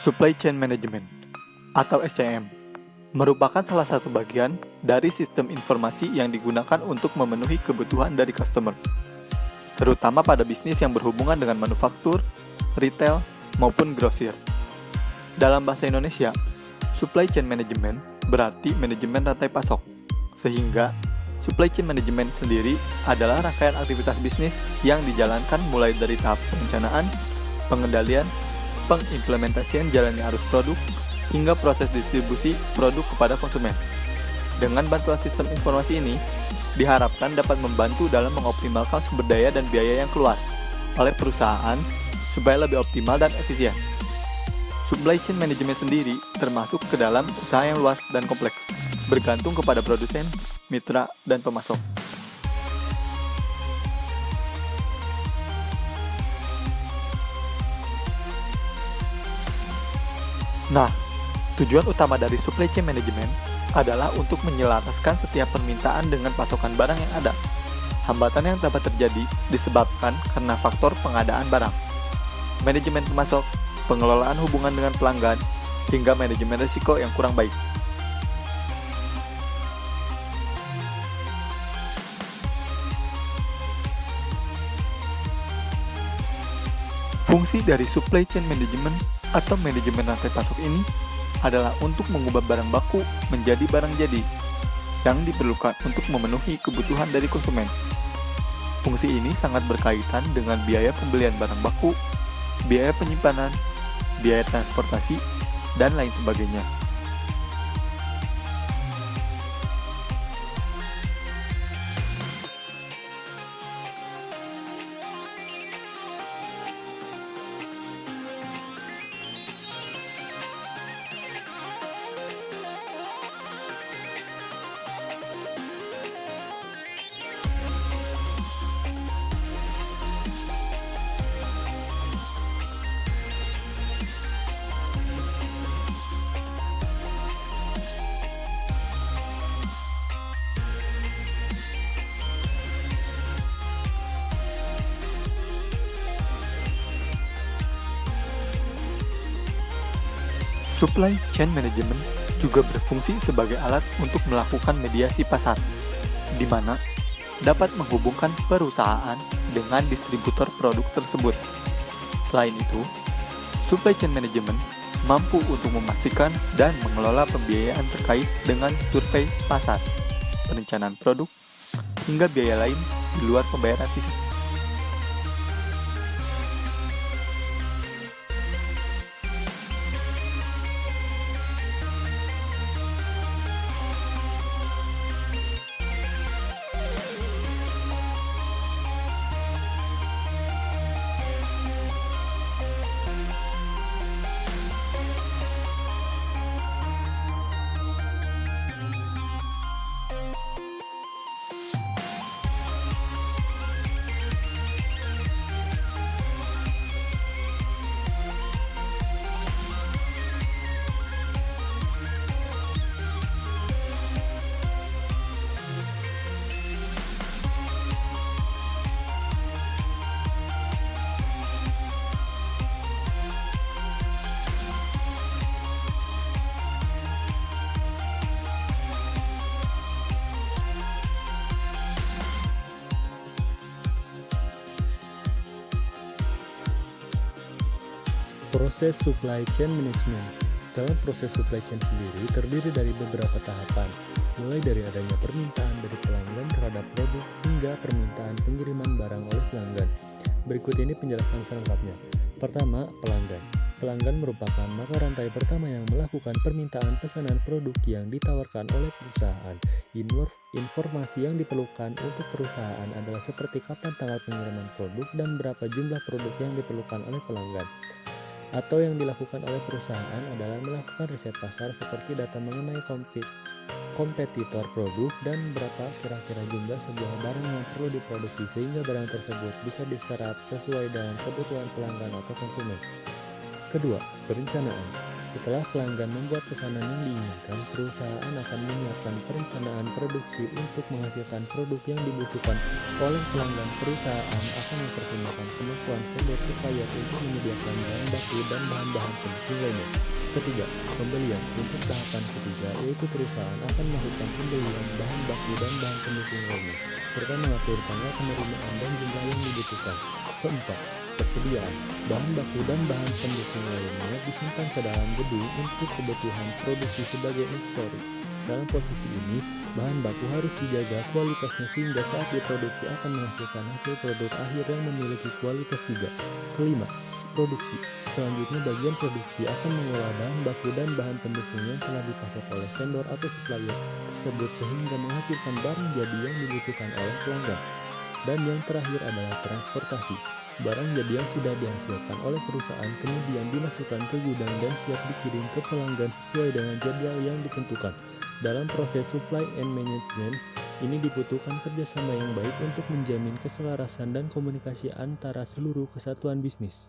Supply Chain Management atau SCM merupakan salah satu bagian dari sistem informasi yang digunakan untuk memenuhi kebutuhan dari customer, terutama pada bisnis yang berhubungan dengan manufaktur, retail, maupun grosir. Dalam bahasa Indonesia, Supply Chain Management berarti manajemen rantai pasok, sehingga Supply Chain Management sendiri adalah rangkaian aktivitas bisnis yang dijalankan mulai dari tahap perencanaan, pengendalian, pengimplementasian jalannya arus produk, hingga proses distribusi produk kepada konsumen. Dengan bantuan sistem informasi ini, diharapkan dapat membantu dalam mengoptimalkan sumber daya dan biaya yang keluar oleh perusahaan supaya lebih optimal dan efisien. Supply chain management sendiri termasuk ke dalam usaha yang luas dan kompleks, bergantung kepada produsen, mitra, dan pemasok. Nah, tujuan utama dari supply chain management adalah untuk menyelaraskan setiap permintaan dengan pasokan barang yang ada. Hambatan yang dapat terjadi disebabkan karena faktor pengadaan barang, manajemen pemasok, pengelolaan hubungan dengan pelanggan, hingga manajemen risiko yang kurang baik. Fungsi dari supply chain management atau manajemen rantai pasok ini adalah untuk mengubah barang baku menjadi barang jadi yang diperlukan untuk memenuhi kebutuhan dari konsumen. Fungsi ini sangat berkaitan dengan biaya pembelian barang baku, biaya penyimpanan, biaya transportasi, dan lain sebagainya. Supply chain management juga berfungsi sebagai alat untuk melakukan mediasi pasar, di mana dapat menghubungkan perusahaan dengan distributor produk tersebut. Selain itu, supply chain management mampu untuk memastikan dan mengelola pembiayaan terkait dengan survei pasar, perencanaan produk, hingga biaya lain di luar pembayaran fisik. Proses supply chain management. Dalam proses supply chain sendiri terdiri dari beberapa tahapan, mulai dari adanya permintaan dari pelanggan terhadap produk hingga permintaan pengiriman barang oleh pelanggan. Berikut ini penjelasan selengkapnya. Pertama, pelanggan. Pelanggan merupakan mata rantai pertama yang melakukan permintaan pesanan produk yang ditawarkan oleh perusahaan. Informasi yang diperlukan untuk perusahaan adalah seperti kapan tanggal pengiriman produk dan berapa jumlah produk yang diperlukan oleh pelanggan. Atau yang dilakukan oleh perusahaan adalah melakukan riset pasar seperti data mengenai kompetitor produk dan berapa kira-kira jumlah sebuah barang yang perlu diproduksi sehingga barang tersebut bisa diserap sesuai dengan kebutuhan pelanggan atau konsumen. Kedua, perencanaan. Setelah pelanggan membuat pesanan yang diinginkan, perusahaan akan menyiapkan perencanaan produksi untuk menghasilkan produk yang dibutuhkan oleh pelanggan. Perusahaan akan mempertimbangkan kemampuan vendor supplier untuk menyediakan bahan baku dan bahan-bahan pendukung lainnya. Ketiga, pembelian. Untuk tahapan ketiga, yaitu perusahaan akan melakukan pembelian bahan baku dan bahan pendukung lainnya, serta mengatur tanggal penerimaan dan jumlah yang dibutuhkan. Keempat, persediaan. Bahan baku dan bahan pendukung lainnya disimpan ke dalam gedung untuk kebutuhan produksi sebagai inventory. Dalam posisi ini, bahan baku harus dijaga kualitasnya sehingga saat diproduksi akan menghasilkan hasil produk akhir yang memiliki kualitas juga. Kelima, produksi. Selanjutnya, bagian produksi akan mengolah bahan baku dan bahan pendukung yang telah dipasok oleh vendor atau supplier tersebut sehingga menghasilkan barang jadi yang dibutuhkan oleh pelanggan. Dan yang terakhir adalah transportasi. Barang jadi yang sudah dihasilkan oleh perusahaan kemudian dimasukkan ke gudang dan siap dikirim ke pelanggan sesuai dengan jadwal yang ditentukan. Dalam proses supply and management, ini dibutuhkan kerjasama yang baik untuk menjamin keselarasan dan komunikasi antara seluruh kesatuan bisnis.